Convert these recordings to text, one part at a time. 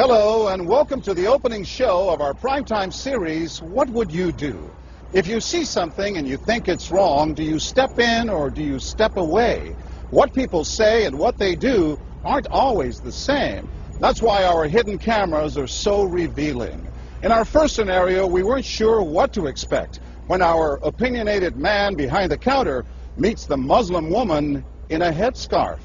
Hello and welcome to the opening show of our primetime series, What Would You Do? If you see something and you think it's wrong, do you step in or do you step away? What people say and what they do aren't always the same. That's why our hidden cameras are so revealing. In our first scenario, we weren't sure what to expect when our opinionated man behind the counter meets the Muslim woman in a headscarf.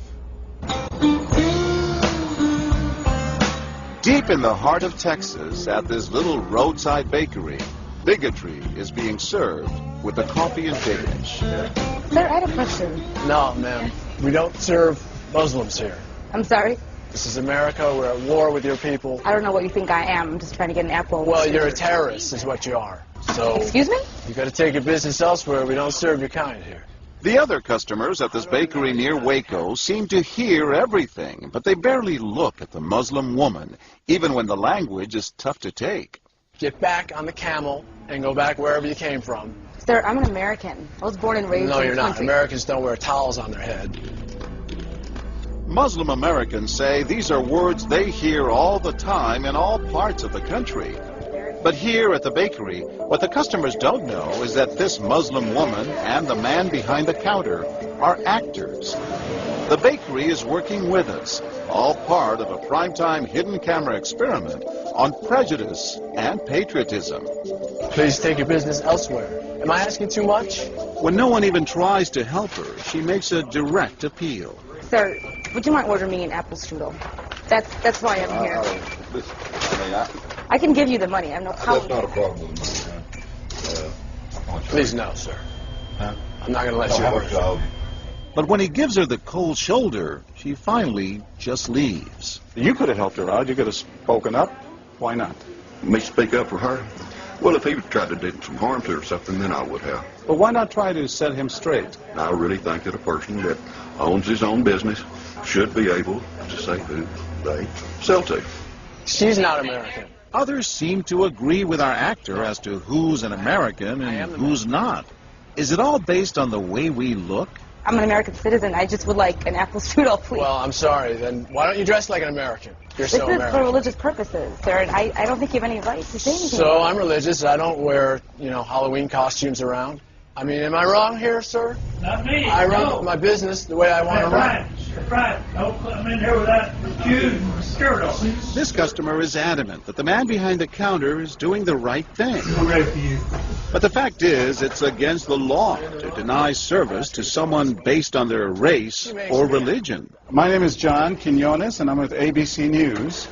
Deep in the heart of Texas, at this little roadside bakery, bigotry is being served with a coffee and bacon. Sir, I had a question. No, ma'am. We don't serve Muslims here. I'm sorry? This is America. We're at war with your people. I don't know what you think I am. I'm just trying to get an apple. Well, you're a terrorist is what you are. So. Excuse me? You got to take your business elsewhere. We don't serve your kind here. The other customers at this bakery near Waco seem to hear everything, but they barely look at the Muslim woman, even when the language is tough to take. Get back on the camel and go back wherever you came from. Sir, I'm an American. I was born and raised No, in you're this not. country. Americans don't wear towels on their head. Muslim Americans say these are words they hear all the time in all parts of the country. But here at the bakery, what the customers don't know is that this Muslim woman and the man behind the counter are actors. The bakery is working with us, all part of a primetime hidden camera experiment on prejudice and patriotism. Please take your business elsewhere. Am I asking too much? When no one even tries to help her, she makes a direct appeal. Sir, would you mind ordering me an apple strudel? That's why I'm here. I can give you the money. I have no problem. That's not a problem with the money. Please, no, sir. I'm not going to let you How order. much But when he gives her the cold shoulder, she finally just leaves. You could have helped her out. You could have spoken up. Why not? Me speak up for her? Well, if he tried to do some harm to her or something, then I would have. But why not try to set him straight? I really think that a person that owns his own business should be able to say who they sell to. She's not American. Others seem to agree with our actor as to who's an American and who's not. Is it all based on the way we look? I'm an American citizen. I just would like an apple strudel, please. Well, I'm sorry. Then why don't you dress like an American? You're this so is American. for religious purposes, sir, and I don't think you have any right to say anything. So I'm religious. I don't wear, Halloween costumes around. I mean, am I wrong here, sir? Not me. I run my business the way I want to run. That's right. Don't come in here without shoes and skirt on. This customer is adamant that the man behind the counter is doing the right thing. I'm ready for you. But the fact is, it's against the law to deny service to someone based on their race or religion. My name is John Quinones, and I'm with ABC News.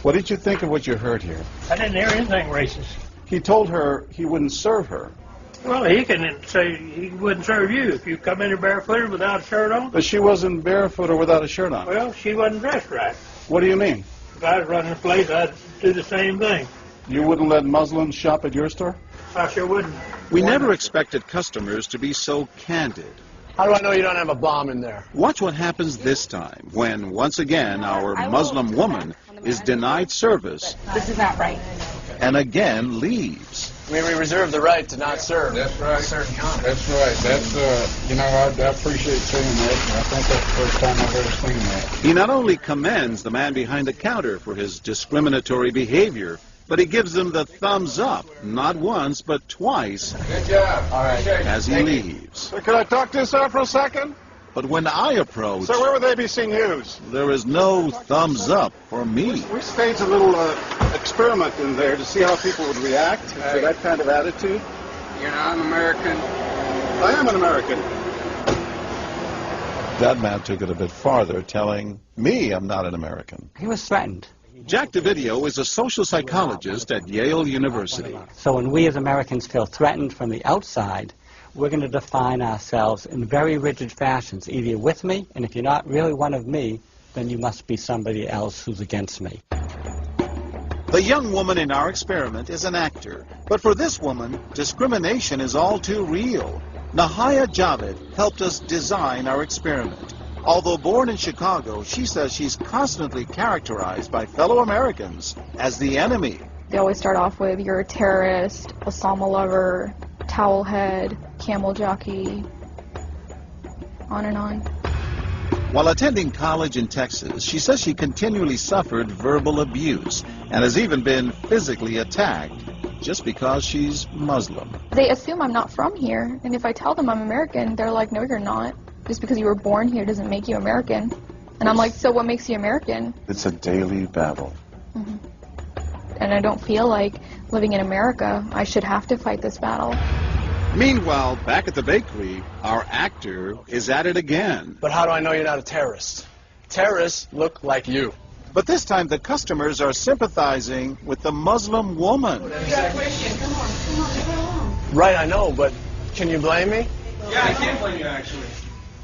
What did you think of what you heard here? I didn't hear anything racist. He told her he wouldn't serve her. Well, he can say he wouldn't serve you if you come in here barefooted without a shirt on. But she wasn't barefoot or without a shirt on. Well, she wasn't dressed right. What do you mean? If I was running a place, I'd do the same thing. You wouldn't let Muslims shop at your store? I sure wouldn't. We never expected customers to be so candid. How do I know you don't have a bomb in there? Watch what happens this time when, once again, our Muslim woman is denied service This is not right. and again leaves. We reserve the right to not serve. That's right. Certain kind. That's right. That's, I appreciate seeing that. I think that's the first time I've ever seen that. He not only commends the man behind the counter for his discriminatory behavior, but he gives him the thumbs up, not once, but twice, Good job. All right. as he leaves. Sir, can I talk to you, sir, for a second? But when I approach, Sir, we're with ABC News. there is no thumbs up for me. We staged a little experiment in there to see how people would react to that kind of attitude. You're not an American. I am an American. That man took it a bit farther, telling me I'm not an American. He was threatened. Jack DeVideo is a social psychologist at Yale University. So when we as Americans feel threatened from the outside, we're going to define ourselves in very rigid fashions. Either you're with me, and if you're not really one of me, then you must be somebody else who's against me. The young woman in our experiment is an actor, but for this woman, discrimination is all too real. Nahaya Javed helped us design our experiment. Although born in Chicago, she says she's constantly characterized by fellow Americans as the enemy. They always start off with, you're a terrorist, Osama lover, towel head, camel jockey, on and on. While attending college in Texas, she says she continually suffered verbal abuse and has even been physically attacked just because she's Muslim. They assume I'm not from here, and if I tell them I'm American, they're like, no, you're not. Just because you were born here doesn't make you American. And I'm like, so what makes you American? It's a daily battle. Mm-hmm. And I don't feel like living in America, I should have to fight this battle. Meanwhile, back at the bakery, our actor is at it again. But how do I know you're not a terrorist? Terrorists look like you. But this time the customers are sympathizing with the Muslim woman. Right, I know, but can you blame me? Yeah, I can't blame you, actually.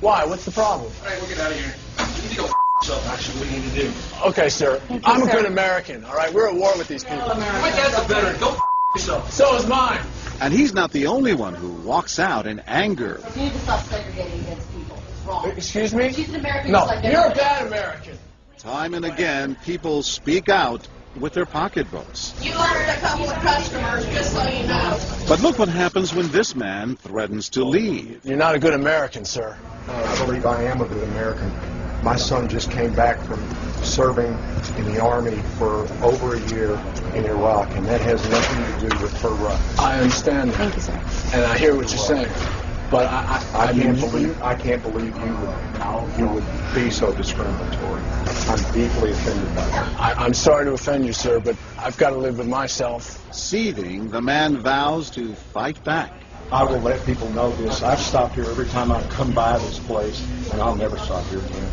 Why? What's the problem? All right, we'll get out of here. You need to go yourself, actually, what you need to do. Okay, sir. I'm a good American, all right? We're at war with these people. My dad's a veteran. Go yourself. So is mine. And he's not the only one who walks out in anger. You need to stop segregating against people. It's wrong. Excuse me? She's an American. No, like you're a bad American. Time and again, people speak out with their pocketbooks. You hired a couple of customers, just so you know. But look what happens when this man threatens to leave. You're not a good American, sir. I believe I am a good American. My son just came back from serving in the Army for over a year in Iraq, and that has nothing to do with her right. I understand that. Thank you, sir. And I hear what you're saying. But I can't believe you would be so discriminatory. I'm deeply offended by that. I'm sorry to offend you, sir, but I've got to live with myself. Seething, the man vows to fight back. I will let people know this. I've stopped here every time I come by this place, and I'll never stop here again.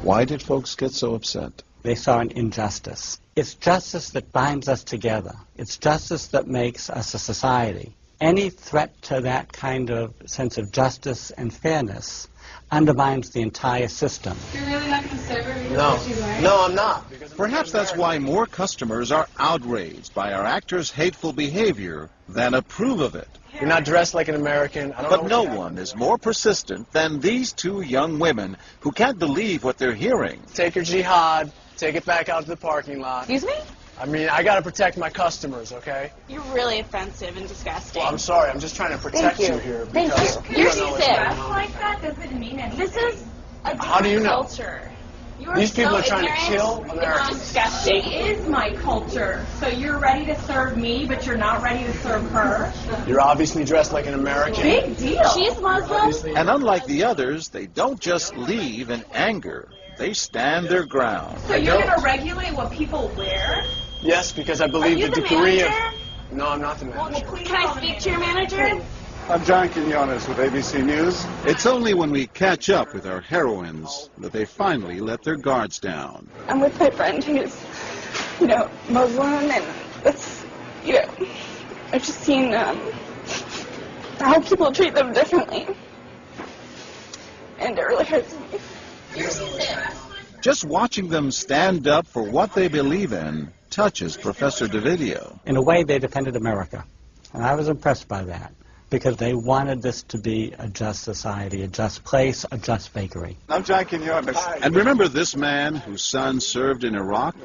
Why did folks get so upset? They saw an injustice. It's justice that binds us together. It's justice that makes us a society. Any threat to that kind of sense of justice and fairness undermines the entire system. You're really not going to serve her because No. what she's wearing? No, I'm not. Perhaps that's why more customers are outraged by our actor's hateful behavior than approve of it. You're not dressed like an American. I don't But know no one is more persistent than these two young women who can't believe what they're hearing. Take your jihad, take it back out to the parking lot. Excuse me? I mean, I got to protect my customers, okay? You're really offensive and disgusting. Well, I'm sorry. I'm just trying to protect you here. Thank because you. you You're don't know what's sick. going on. Like that doesn't mean anything. This is a different How do you know? culture. You are These people so are trying to ignorant. kill It's Americans. disgusting. It is my culture. So you're ready to serve me, but you're not ready to serve her. You're obviously dressed like an American. Big deal. She's Muslim. And unlike the others, they don't just leave in anger. They stand their ground. So you're going to regulate what people wear? Yes, because I believe Are you the the degree manager? of... No, I'm not the manager. Can I speak to your manager? I'm John Quinones with ABC News. It's only when we catch up with our heroines that they finally let their guards down. I'm with my friend who's, Muslim, and it's, I've just seen how people treat them differently. And it really hurts me. Just watching them stand up for what they believe in touches Professor DeVideo. In a way, they defended America. And I was impressed by that, because they wanted this to be a just society, a just place, a just bakery. I'm John Quinones. And remember this man whose son served in Iraq?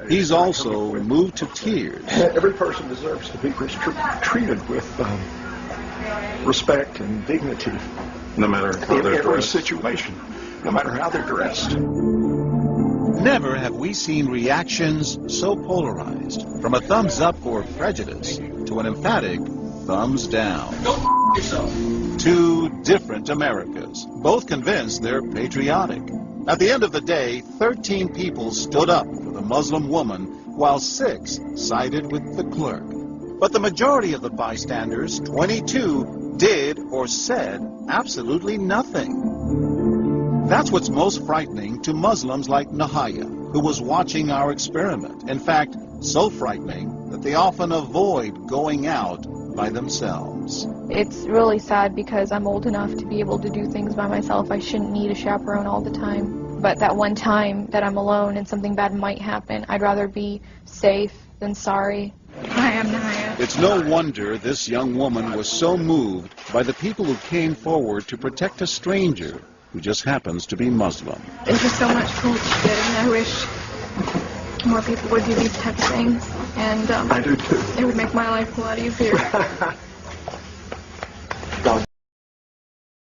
He's also moved to tears. Every person deserves to be treated with respect and dignity. No matter how In they're every dressed. situation, no matter how they're dressed. Never have we seen reactions so polarized, from a thumbs up for prejudice to an emphatic thumbs down. Go yourself. Two different Americas, both convinced they're patriotic. At the end of the day, 13 people stood up for the Muslim woman, while 6 sided with the clerk. But the majority of the bystanders, 22, did or said absolutely nothing. That's what's most frightening to Muslims like Nahaya, who was watching our experiment. In fact, so frightening that they often avoid going out by themselves. It's really sad because I'm old enough to be able to do things by myself. I shouldn't need a chaperone all the time. But that one time that I'm alone and something bad might happen, I'd rather be safe than sorry. Hi, I'm Nahaya. It's no wonder this young woman was so moved by the people who came forward to protect a stranger who just happens to be Muslim. There's just so much cool shit, and I wish more people would do these type of things. And I do too. it would make my life a lot easier.